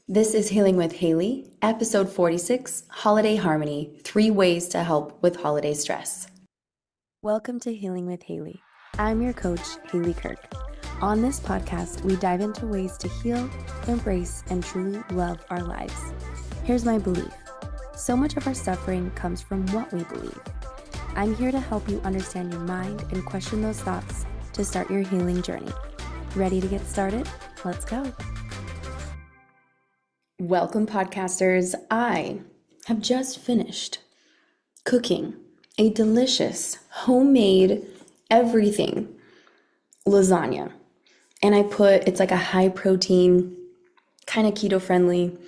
This is Healing with Haley, episode 46, Holiday Harmony, 3 ways to help with holiday stress. Welcome to Healing with Haley. I'm your coach, Haley Kirk. On this podcast, we dive into ways to heal, embrace, and truly love our lives. Here's my belief. So much of our suffering comes from what we believe. I'm here to help you understand your mind and question those thoughts to start your healing journey. Ready to get started? Let's go. Welcome, podcasters. I have just finished cooking a delicious homemade everything lasagna. And it's like a high protein, kind of keto friendly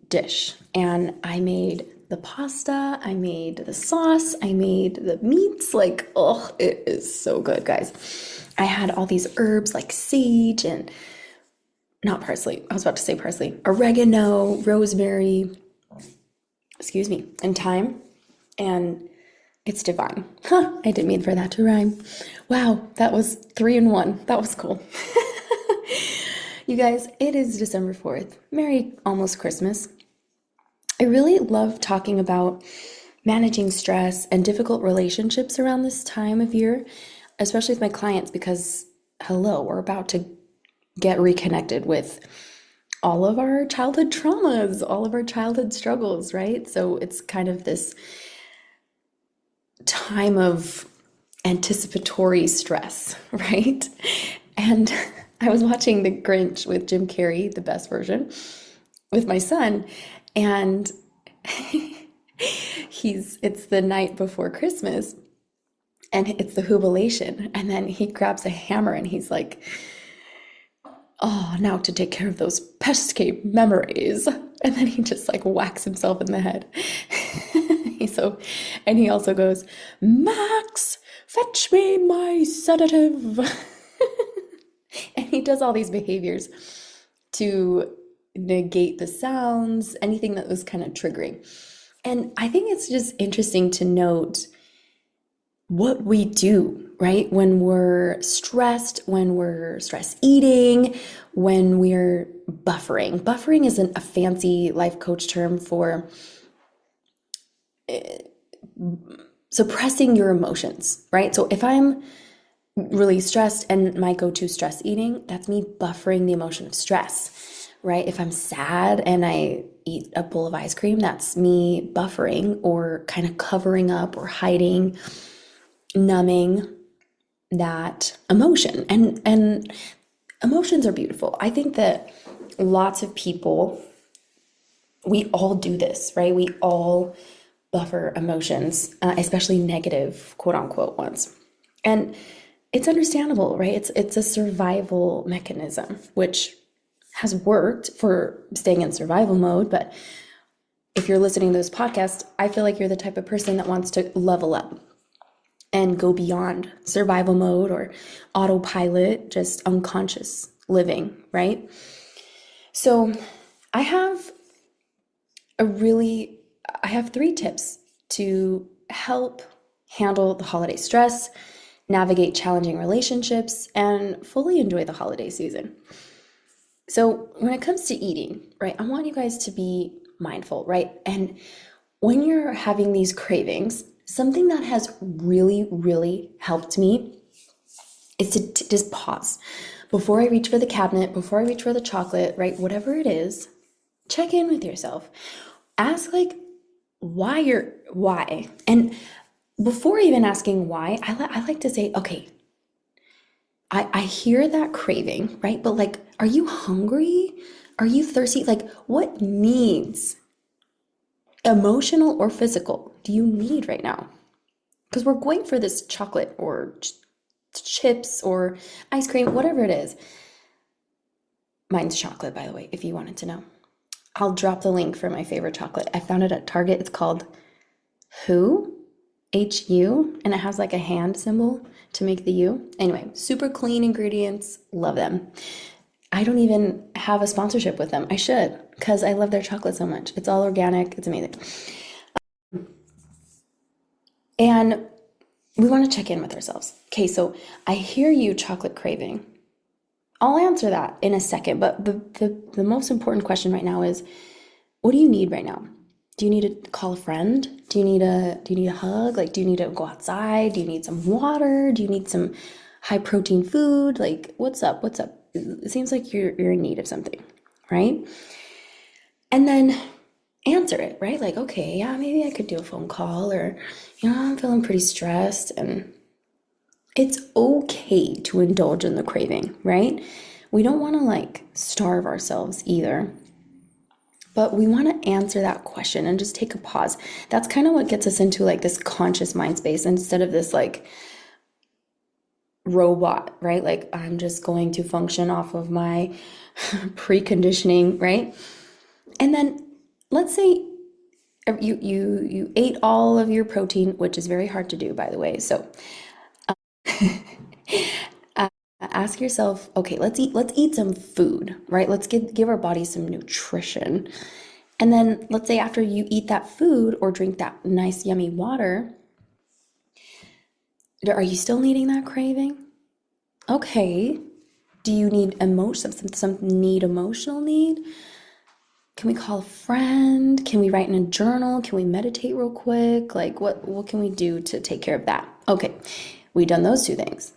dish. And I made the pasta, I made the sauce, I made the meats. It is so good, guys. I had all these herbs like sage and not parsley. I was about to say parsley. Oregano, rosemary, and thyme. And it's divine. I didn't mean for that to rhyme. Wow, that was 3 in 1. That was cool. You guys, it is December 4th. Merry almost Christmas. I really love talking about managing stress and difficult relationships around this time of year, especially with my clients, because we're about to get reconnected with all of our childhood traumas, all of our childhood struggles, right? So it's kind of this time of anticipatory stress, right? And I was watching The Grinch with Jim Carrey, the best version, with my son, and it's the night before Christmas, and it's the jubilation, and then he grabs a hammer and he's like, oh, now to take care of those pesky memories. And then he just whacks himself in the head. And he also goes, Max, fetch me my sedative. And he does all these behaviors to negate the sounds, anything that was kind of triggering. And I think it's just interesting to note what we do, right? When we're stressed, when we're stress eating, when we're buffering. Buffering isn't a fancy life coach term for suppressing your emotions, right? So if I'm really stressed and my go-to stress eating, that's me buffering the emotion of stress, right? If I'm sad and I eat a bowl of ice cream, that's me buffering or kind of covering up or hiding, numbing that emotion. And emotions are beautiful. I think that lots of people, we all do this, right? We all buffer emotions, especially negative, quote unquote, ones. And it's understandable, right? It's a survival mechanism, which has worked for staying in survival mode. But if you're listening to this podcast, I feel like you're the type of person that wants to level up and go beyond survival mode or autopilot, just unconscious living, right? So I have 3 tips to help handle the holiday stress, navigate challenging relationships, and fully enjoy the holiday season. So when it comes to eating, right, I want you guys to be mindful, right? And when you're having these cravings, something that has really, really helped me is to just pause. Before I reach for the cabinet, before I reach for the chocolate, right, whatever it is, check in with yourself. Ask why? And before even asking why, I like to say, okay, I hear that craving, right? But are you hungry? Are you thirsty? What needs, emotional or physical, do you need right now? Because we're going for this chocolate or chips or ice cream, whatever it is. Mine's chocolate, by the way, if you wanted to know. I'll drop the link for my favorite chocolate. I found it at Target. It's called Hu, H-U, and it has a hand symbol to make the U. Anyway, super clean ingredients. Love them. I don't even have a sponsorship with them. I should, because I love their chocolate so much. It's all organic. It's amazing. And we want to check in with ourselves. Okay, so I hear you chocolate craving. I'll answer that in a second, but the most important question right now is, what do you need right now? Do you need to call a friend? Do you need a hug? Like, do you need to go outside? Do you need some water? Do you need some high protein food? Like, what's up? What's up? It seems like you're in need of something, right? And then answer it, right? Like, okay, yeah, maybe I could do a phone call, or, I'm feeling pretty stressed, and it's okay to indulge in the craving, right? We don't want to like starve ourselves either, but we want to answer that question and just take a pause. That's kind of what gets us into like this conscious mind space instead of this like robot, right? Like, I'm just going to function off of my preconditioning, right? And then let's say you ate all of your protein, which is very hard to do, by the way. So ask yourself, okay, let's eat some food, right? Let's give our body some nutrition. And then let's say after you eat that food or drink that nice yummy water, are you still needing that craving? Okay. Do you need emotion, some need, emotional need? Can we call a friend? Can we write in a journal? Can we meditate real quick? Like, what can we do to take care of that? Okay, we've done those two things.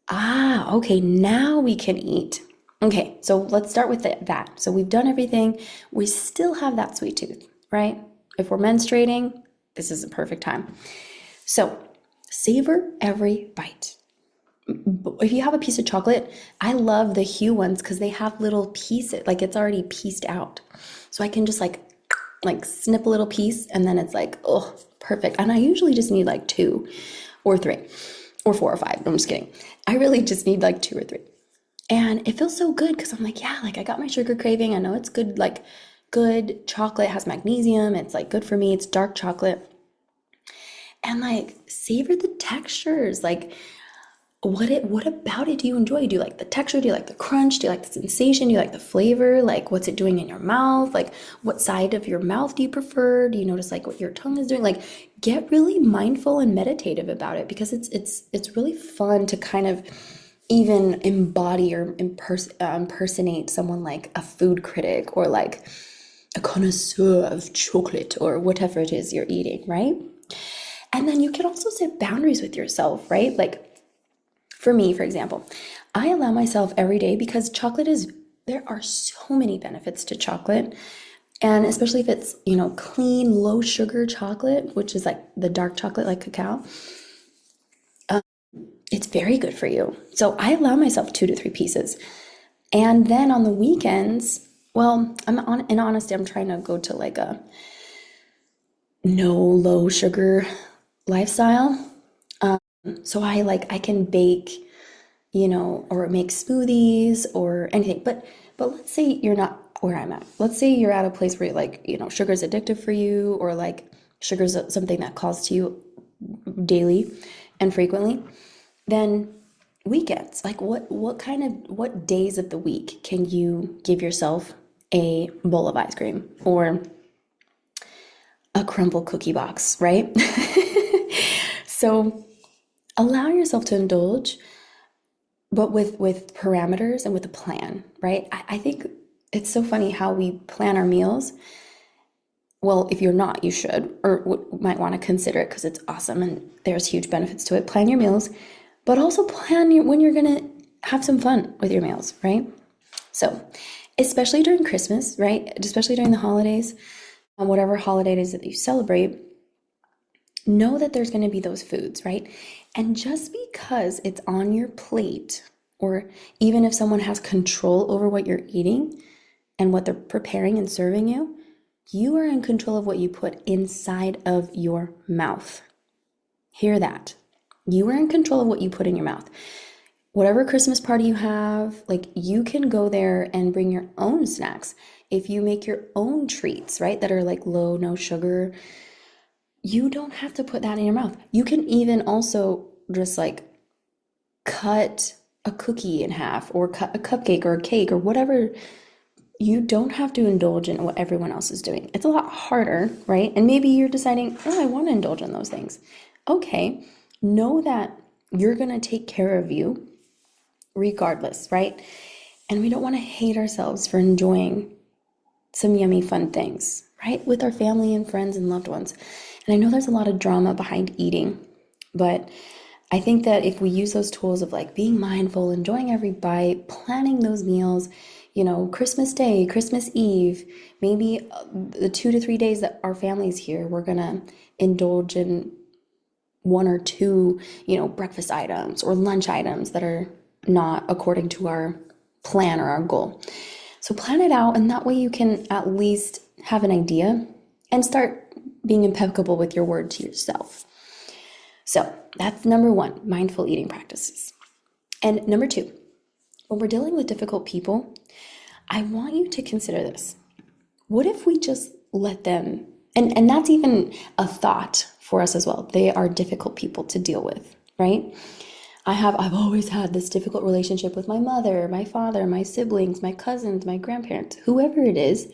Ah, okay, now we can eat. Okay, so let's start with that. So we've done everything. We still have that sweet tooth, right? If we're menstruating, this is a perfect time. So savor every bite. If you have a piece of chocolate, I love the Hue ones because they have little pieces, like it's already pieced out. So I can just like snip a little piece, and then it's like, oh, perfect. And I usually just need like two or three or four or five. No, I'm just kidding. I really just need like two or three. And it feels so good because I'm like, yeah, like I got my sugar craving. I know it's good, like good chocolate has magnesium. It's like good for me. It's dark chocolate. And like savor the textures. Like, what about it do you enjoy? Do you like the texture? Do you like the crunch? Do you like the sensation? Do you like the flavor? Like, what's it doing in your mouth? Like, what side of your mouth do you prefer? Do you notice like what your tongue is doing? Like, get really mindful and meditative about it, because it's really fun to kind of even embody or impersonate someone like a food critic or like a connoisseur of chocolate or whatever it is you're eating, right? And then you can also set boundaries with yourself, right? Like, for me, for example, I allow myself every day, because there are so many benefits to chocolate. And especially if it's, clean, low sugar chocolate, which is like the dark chocolate, like cacao, it's very good for you. So I allow myself 2 to 3 pieces. And then on the weekends, well, in honesty, I'm trying to go to like a no low sugar lifestyle. So I can bake, or make smoothies or anything. But let's say you're not where I'm at. Let's say you're at a place where like, sugar's addictive for you, or like sugar's something that calls to you daily and frequently. Then weekends, like what days of the week can you give yourself a bowl of ice cream or a crumble cookie box, right? So allow yourself to indulge, but with parameters and with a plan, right? I think it's so funny how we plan our meals. Well, if you're not, you should, or might want to consider it, because it's awesome and there's huge benefits to it. Plan your meals, but also plan when you're gonna have some fun with your meals, right? So, especially during Christmas, right? Especially during the holidays, whatever holiday it is that you celebrate, know that there's going to be those foods, right? And just because it's on your plate, or even if someone has control over what you're eating and what they're preparing and serving you, you are in control of what you put inside of your mouth. Hear that. You are in control of what you put in your mouth. Whatever Christmas party you have, like, you can go there and bring your own snacks. If you make your own treats, right, that are like low, no sugar, you don't have to put that in your mouth. You can even also just like cut a cookie in half, or cut a cupcake or a cake or whatever. You don't have to indulge in what everyone else is doing. It's a lot harder, right? And maybe you're deciding, oh, I want to indulge in those things. Okay, know that you're going to take care of you regardless, right? And we don't want to hate ourselves for enjoying some yummy, fun things, right? With our family and friends and loved ones. And I know there's a lot of drama behind eating, but I think that if we use those tools of like being mindful, enjoying every bite, planning those meals, Christmas Day, Christmas Eve, maybe the 2 to 3 days that our family's here, we're gonna indulge in one or two, breakfast items or lunch items that are not according to our plan or our goal. So plan it out, and that way you can at least have an idea and start being impeccable with your word to yourself. So that's number one, mindful eating practices. And number two, when we're dealing with difficult people, I want you to consider this. What if we just let them, and that's even a thought for us as well. They are difficult people to deal with, right? I've always had this difficult relationship with my mother, my father, my siblings, my cousins, my grandparents, whoever it is.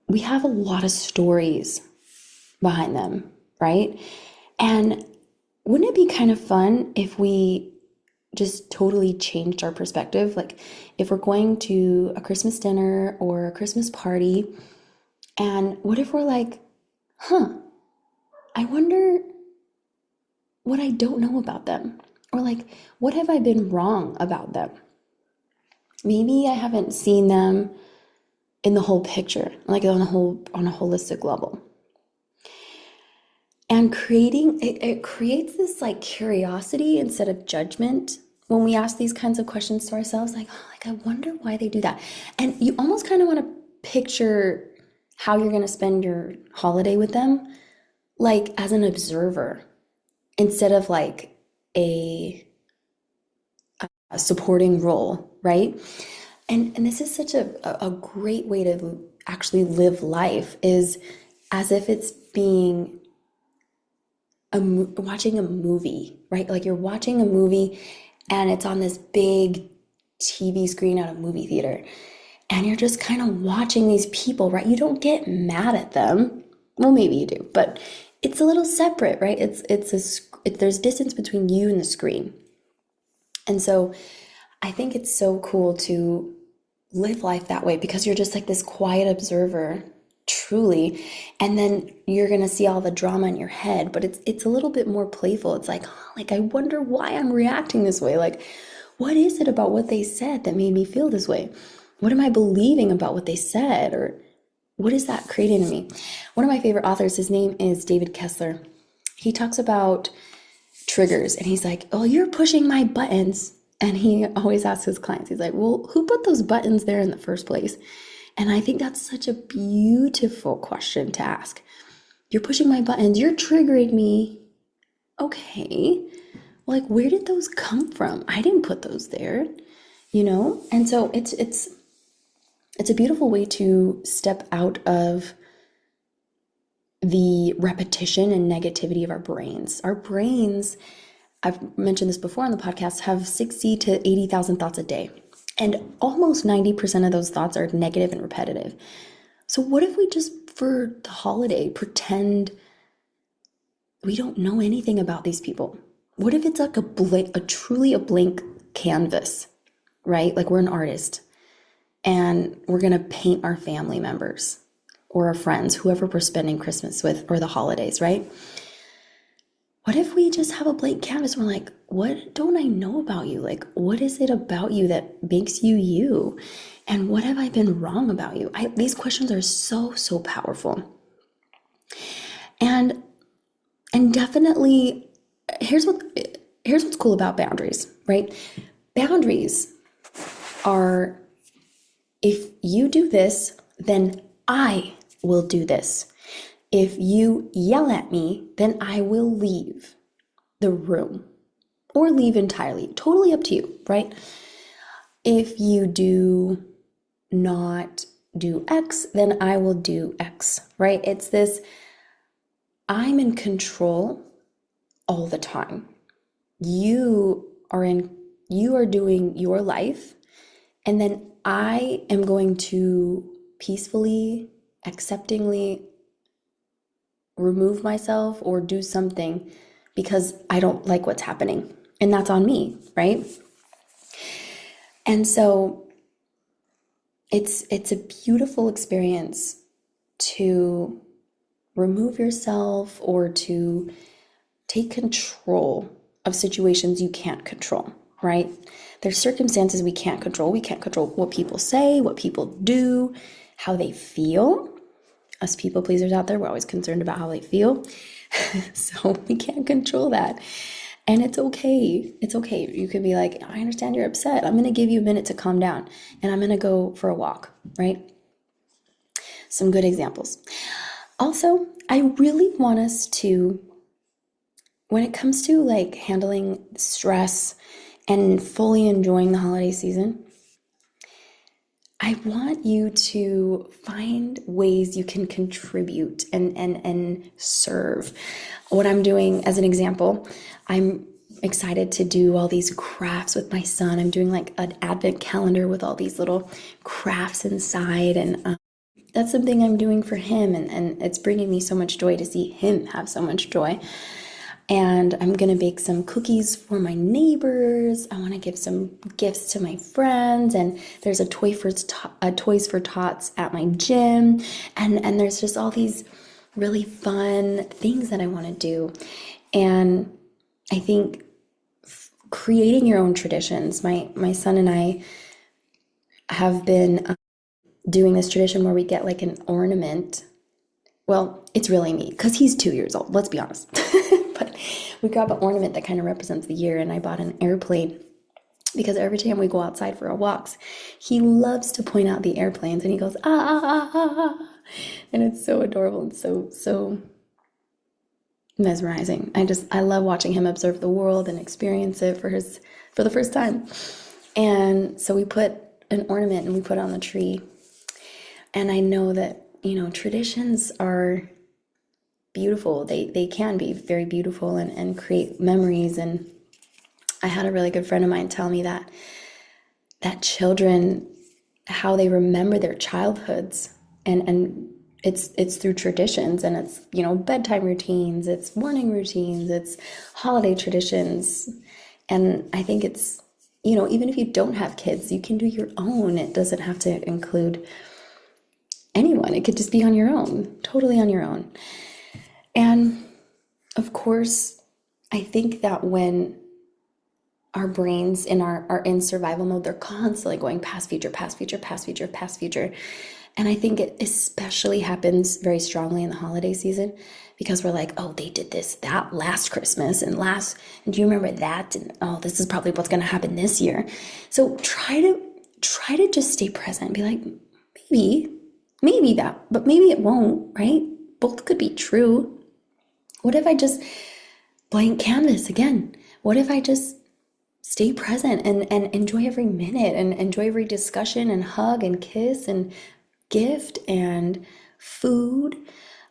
We have a lot of stories behind them, right? And wouldn't it be kind of fun if we just totally changed our perspective? Like if we're going to a Christmas dinner or a Christmas party, and what if we're like, I wonder what I don't know about them? Or like, what have I been wrong about them? Maybe I haven't seen them in the whole picture, like on a holistic level. And it creates this like curiosity instead of judgment when we ask these kinds of questions to ourselves, like I wonder why they do that. And you almost kind of want to picture how you're going to spend your holiday with them, like as an observer instead of like a supporting role, right? And this is such a great way to actually live life, is as if it's being watching a movie, right? Like you're watching a movie and it's on this big TV screen at a movie theater, and you're just kind of watching these people, right? You don't get mad at them. Well, maybe you do, but it's a little separate, right? There's distance between you and the screen. And so I think it's so cool to live life that way, because you're just like this quiet observer, truly, and then you're gonna see all the drama in your head, but it's a little bit more playful. It's like, I wonder why I'm reacting this way. Like, what is it about what they said that made me feel this way? What am I believing about what they said? Or what is that creating in me? One of my favorite authors, his name is David Kessler. He talks about triggers, and he's like, oh, you're pushing my buttons. And he always asks his clients, he's like, well, who put those buttons there in the first place? And I think that's such a beautiful question to ask. You're pushing my buttons, you're triggering me. Okay, like where did those come from? I didn't put those there, And so it's a beautiful way to step out of the repetition and negativity of our brains. Our brains, I've mentioned this before on the podcast, have 60 to 80,000 thoughts a day. And almost 90% of those thoughts are negative and repetitive. So what if we just, for the holiday, pretend we don't know anything about these people? What if it's like truly a blank canvas, right? Like we're an artist and we're going to paint our family members or our friends, whoever we're spending Christmas with or the holidays, right? What if we just have a blank canvas and we're like, what don't I know about you? Like, what is it about you that makes you you? And what have I been wrong about you? These questions are so, so powerful. And definitely, here's what's cool about boundaries, right? Boundaries are, if you do this, then I will do this. If you yell at me, then I will leave the room or leave entirely. Totally up to you, right? If you do not do X, then I will do X, right? It's this, I'm in control all the time. You are doing your life, and then I am going to peacefully, acceptingly remove myself or do something because I don't like what's happening. And that's on me, right? And so it's a beautiful experience to remove yourself or to take control of situations you can't control, right? There's circumstances we can't control. We can't control what people say, what people do, how they feel. Us people pleasers out there, we're always concerned about how they feel. So we can't control that. And it's okay. It's okay. You could be like, I understand you're upset. I'm going to give you a minute to calm down and I'm going to go for a walk, right? Some good examples. Also, I really want us to, when it comes to like handling stress and fully enjoying the holiday season, I want you to find ways you can contribute and serve. What I'm doing as an example, I'm excited to do all these crafts with my son. I'm doing like an advent calendar with all these little crafts inside, and that's something I'm doing for him, and it's bringing me so much joy to see him have so much joy. And I'm gonna bake some cookies for my neighbors. I want to give some gifts to my friends. And there's a Toys for Tots at my gym. And there's just all these really fun things that I want to do. And I think creating your own traditions. My son and I have been doing this tradition where we get like an ornament. Well, it's really me because he's 2 years old, let's be honest. But we grab an ornament that kind of represents the year, and I bought an airplane because every time we go outside for our walks, he loves to point out the airplanes and he goes, ah, ah, ah, ah. And it's so adorable and so mesmerizing. I love watching him observe the world and experience it for the first time. And so we put an ornament and we put it on the tree. And I know that, traditions are beautiful. They can be very beautiful and create memories. And I had a really good friend of mine tell me that children, how they remember their childhoods, and it's through traditions, and it's, bedtime routines, it's morning routines, it's holiday traditions. And I think it's, even if you don't have kids, you can do your own. It doesn't have to include anyone. It could just be on your own, totally on your own. And of course, I think that when our brains are in survival mode, they're constantly going past future, past future, past future, past future. And I think it especially happens very strongly in the holiday season because we're like, oh, they did that last Christmas and do you remember that? And oh, this is probably what's going to happen this year. So try to just stay present. Be like, maybe that, but maybe it won't, right? Both could be true. What if I just blank canvas again? What if I just stay present and enjoy every minute and enjoy every discussion and hug and kiss and gift and food?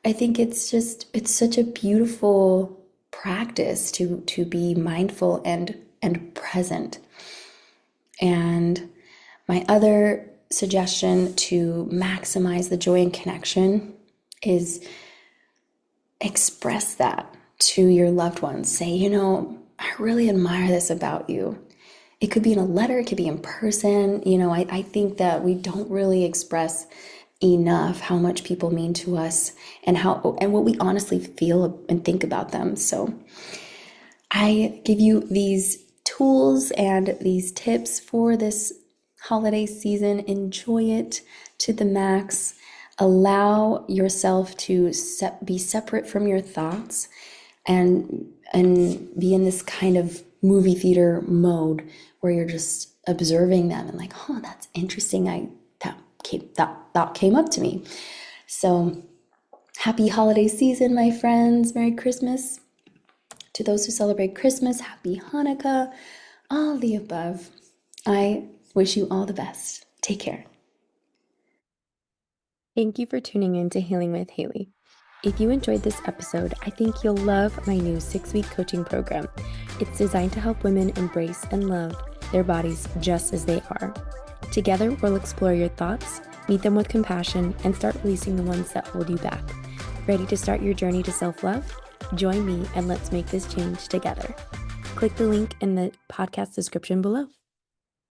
I think it's such a beautiful practice to be mindful and present. And my other suggestion to maximize the joy and connection is express that to your loved ones. Say, I really admire this about you. It could be in a letter, it could be in person. I think that we don't really express enough how much people mean to us and what we honestly feel and think about them. So I give you these tools and these tips for this holiday season. Enjoy it to the max. Allow yourself to be separate from your thoughts and be in this kind of movie theater mode where you're just observing them and like, oh, that's interesting. That came up to me. So happy holiday season, my friends. Merry Christmas. To those who celebrate Christmas, happy Hanukkah, all the above. I wish you all the best. Take care. Thank you for tuning in to Healing with Haley. If you enjoyed this episode, I think you'll love my new 6-week coaching program. It's designed to help women embrace and love their bodies just as they are. Together, we'll explore your thoughts, meet them with compassion, and start releasing the ones that hold you back. Ready to start your journey to self-love? Join me and let's make this change together. Click the link in the podcast description below.